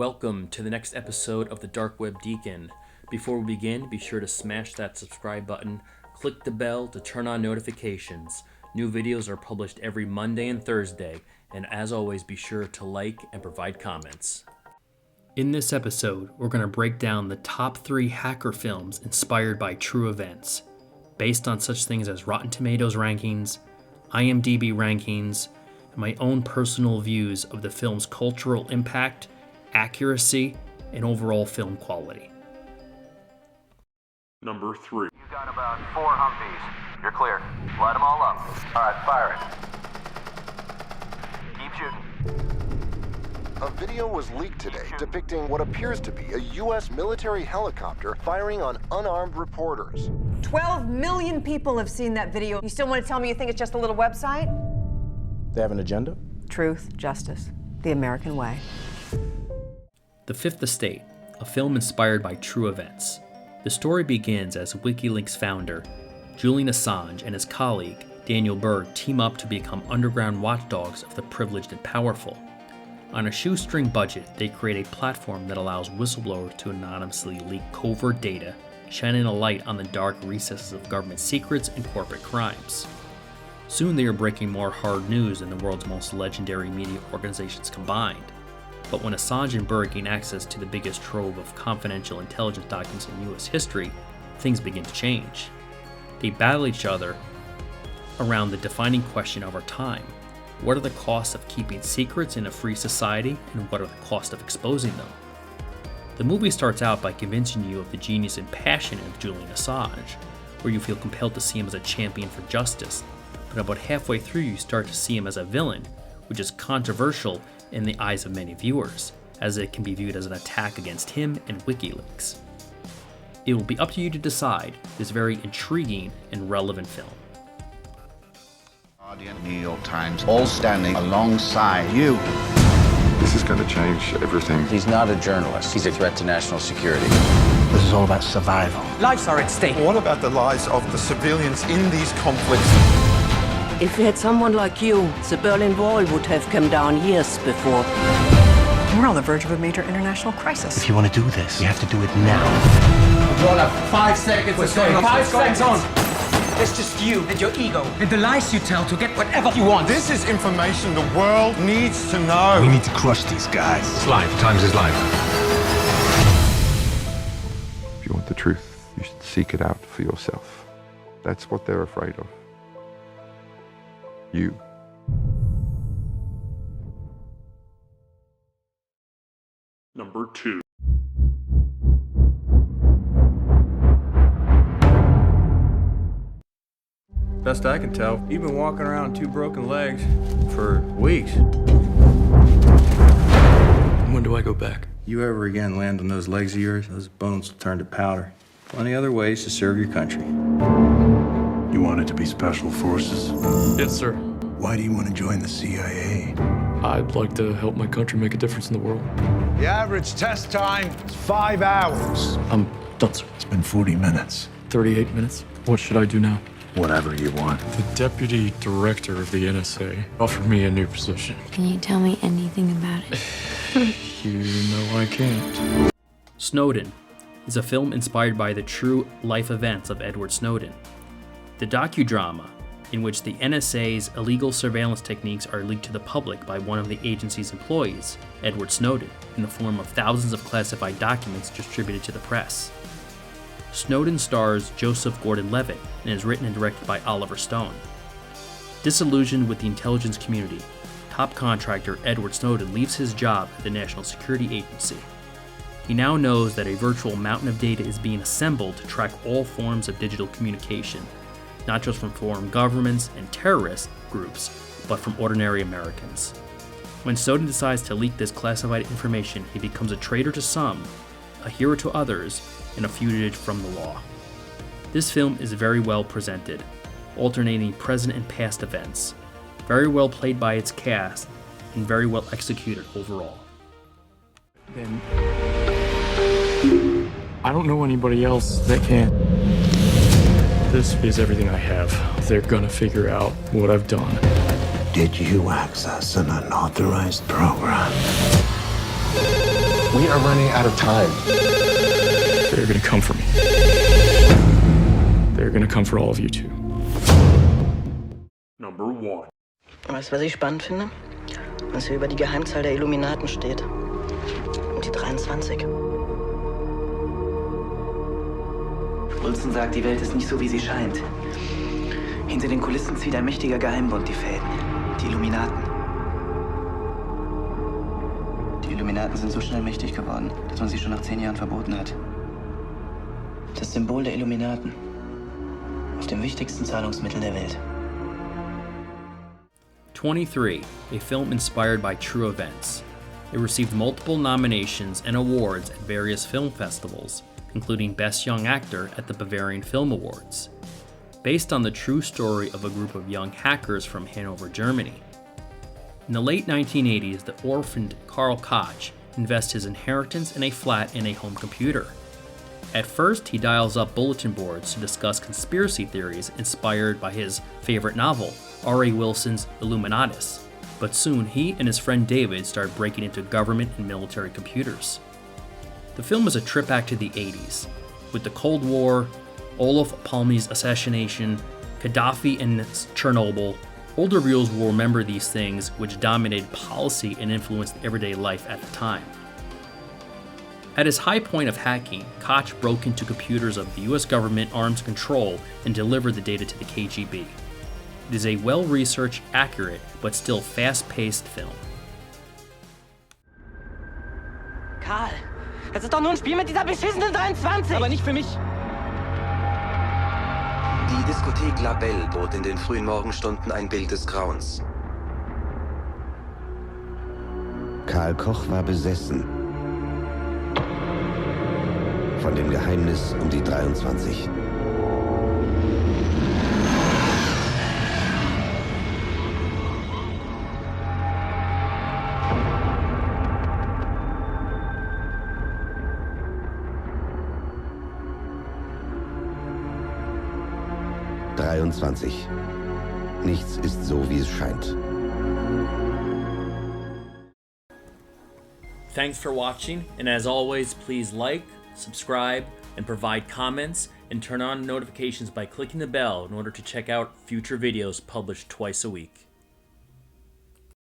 Welcome to the next episode of the Dark Web Deacon. Before we begin, be sure to smash that subscribe button, click the bell to turn on notifications. New videos are published every Monday and Thursday, and as always, be sure to like and provide comments. In this episode, we're going to break down the top 3 hacker films inspired by true events, based on such things as Rotten Tomatoes rankings, IMDb rankings, and my own personal views of the film's cultural impact, accuracy, and overall film quality. Number 3. You've got about 4 Humvees. You're clear. Light them all up. All right, fire it. Keep shooting. A video was leaked today depicting what appears to be a U.S. military helicopter firing on unarmed reporters. 12 million people have seen that video. You still want to tell me you think it's just a little website? They have an agenda? Truth, justice, the American way. The Fifth Estate, a film inspired by true events. The story begins as WikiLeaks founder Julian Assange and his colleague Daniel Berg team up to become underground watchdogs of the privileged and powerful. On a shoestring budget, they create a platform that allows whistleblowers to anonymously leak covert data, shining a light on the dark recesses of government secrets and corporate crimes. Soon they are breaking more hard news than the world's most legendary media organizations combined. But when Assange and Berg gain access to the biggest trove of confidential intelligence documents in US history, things begin to change. They battle each other around the defining question of our time. What are the costs of keeping secrets in a free society, and what are the costs of exposing them? The movie starts out by convincing you of the genius and passion of Julian Assange, where you feel compelled to see him as a champion for justice, but about halfway through you start to see him as a villain, which is controversial in the eyes of many viewers, as it can be viewed as an attack against him and WikiLeaks. It will be up to you to decide this very intriguing and relevant film. Guardian, New York Times, all standing alongside you. This is going to change everything. He's not a journalist. He's a threat to national security. This is all about survival. Lives are at stake. What about the lives of the civilians in these conflicts? If we had someone like you, the Berlin Wall would have come down years before. We're on the verge of a major international crisis. If you want to do this, you have to do it now. You all have 5 seconds. What's going on? 5 seconds on. It's just you and your ego and the lies you tell to get whatever you want. This is information the world needs to know. We need to crush these guys. It's life. Times is life. If you want the truth, you should seek it out for yourself. That's what they're afraid of. You. Number 2. Best I can tell, you've been walking around on 2 broken legs for weeks. When do I go back? You ever again land on those legs of yours, those bones will turn to powder. Plenty other ways to serve your country. You wanted to be special forces? Yes, sir. Why do you want to join the CIA? I'd like to help my country make a difference in the world. The average test time is 5 hours. I'm done, sir. It's been 40 minutes. 38 minutes. What should I do now? Whatever you want. The deputy director of the NSA offered me a new position. Can you tell me anything about it? You know I can't. Snowden is a film inspired by the true life events of Edward Snowden. The docudrama, in which the NSA's illegal surveillance techniques are leaked to the public by one of the agency's employees, Edward Snowden, in the form of thousands of classified documents distributed to the press. Snowden stars Joseph Gordon-Levitt and is written and directed by Oliver Stone. Disillusioned with the intelligence community, top contractor Edward Snowden leaves his job at the National Security Agency. He now knows that a virtual mountain of data is being assembled to track all forms of digital communication, not just from foreign governments and terrorist groups, but from ordinary Americans. When Snowden decides to leak this classified information, he becomes a traitor to some, a hero to others, and a fugitive from the law. This film is very well presented, alternating present and past events, very well played by its cast, and very well executed overall. Then I don't know anybody else that can. This is everything I have. They're gonna figure out what I've done. Did you access an unauthorized program? We are running out of time. They're gonna come for me. They're gonna come for all of you too. Number 1. Weißt du, was ich spannend finde? Was hier über die Geheimzahl der Illuminaten steht. Und die 23. Wilson sagt, die Welt ist nicht so, wie sie scheint. Hinter den Kulissen zieht ein mächtiger Geheimbund die Fäden. Die Illuminaten. Die Illuminaten sind so schnell mächtig geworden, dass man sie schon nach 10 Jahren verboten hat. Das Symbol der Illuminaten. Auf dem wichtigsten Zahlungsmittel der Welt. 23, a film inspired by true events. It received multiple nominations and awards at various film festivals, including Best Young Actor at the Bavarian Film Awards. Based on the true story of a group of young hackers from Hanover, Germany. In the late 1980s, the orphaned Karl Koch invests his inheritance in a flat and a home computer. At first, he dials up bulletin boards to discuss conspiracy theories inspired by his favorite novel, R.A. Wilson's Illuminatus, but soon he and his friend David start breaking into government and military computers. The film is a trip back to the 80s, with the Cold War, Olof Palme's assassination, Gaddafi and Chernobyl. Older viewers will remember these things which dominated policy and influenced everyday life at the time. At his high point of hacking, Koch broke into computers of the US government arms control and delivered the data to the KGB. It is a well-researched, accurate, but still fast-paced film. Karl, es ist doch nur ein Spiel mit dieser beschissenen 23. Aber nicht für mich. Die Diskothek La Belle bot in den frühen Morgenstunden ein Bild des Grauens. Karl Koch war besessen von dem Geheimnis um die 23. Nichts ist so, wie es scheint. Thanks for watching, and as always, please like, subscribe, and provide comments, and turn on notifications by clicking the bell in order to check out future videos published twice a week.